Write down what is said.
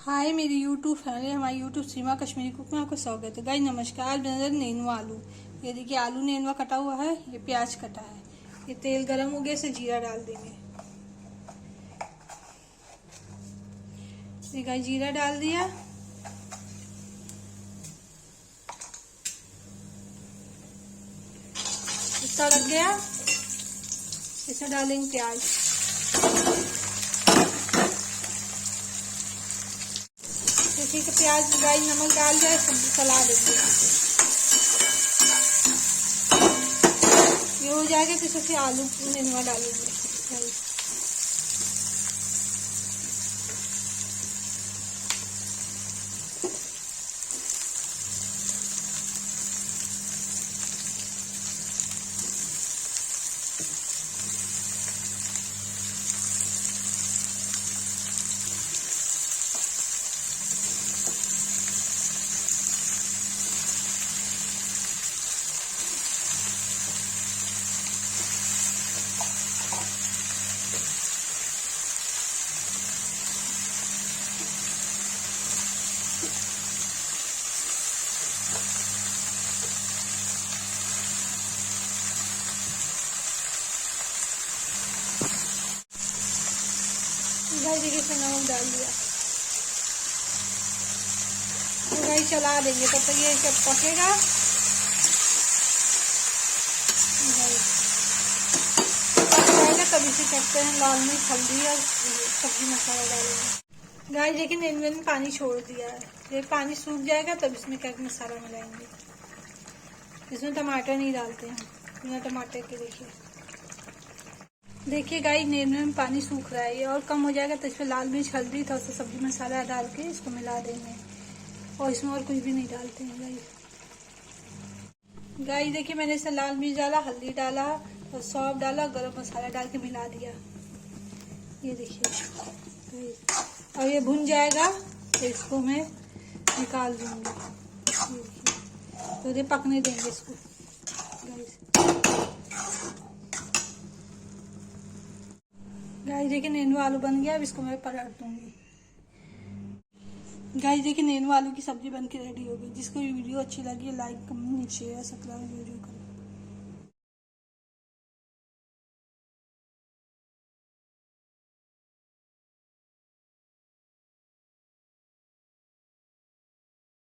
हाय मेरी YouTube family, हमारी YouTube सीमा Kashmiri cook में आपका स्वागत है। गाइस नमस्कार। नजर नेनुआ आलू, ये देखिए आलू नेनुआ कटा हुआ है, ये प्याज कटा है। ये तेल गरम हो गया, इसे जीरा डाल देंगे। ये गाइस जीरा डाल दिया। तड़क गया, इसमें डालेंगे प्याज। ठीक है, प्याज गाइस नमक डाल जाए, सब्जी चला देंगे। ये हो जाएगा तो इसमें आलू नेनुआ डालेंगे। गाइस देखिए इसमें नमक डाल दिया। तो गाइस चला देंगे, तब तक ये सब पकेगा। तब इसे करते हैं लाल मिर्च हल्दी और सब्जी मसाला डालेंगे। गाइस देखिए नेनुए में पानी छोड़ दिया है, ये पानी सूख जाएगा तब इसमें क्या मसाला मिलाएंगे। इसमें टमाटर नहीं डालते हैं, बिना टमाटर के। देखिए गाइस नेनुए में पानी सूख रहा है, ये और कम हो जाएगा तो इसमें लाल मिर्च हल्दी थोड़ा सा सब्जी मसाला डाल के इसको मिला देंगे। और इसमें और कुछ भी नहीं डालते हैं गाइस। देखिए मैंने इसमें लाल मिर्च डाला, हल्दी डाला और सौंफ डाला, गरम मसाला डाल के मिला दिया। ये देखिए और ये भुन जाएगा तो इसको मैं निकाल दूंगी। तो ये पकने देंगे इसको गाइस। देखिए नेनुआ आलू बन गया, अब इसको मैं पलट दूंगी। गाइस देखिए नेनुआ आलू की सब्जी बन के रेडी हो गई। जिसको वीडियो अच्छी लगी लाइक कमेंट शेयर सब्सक्राइब जरूर।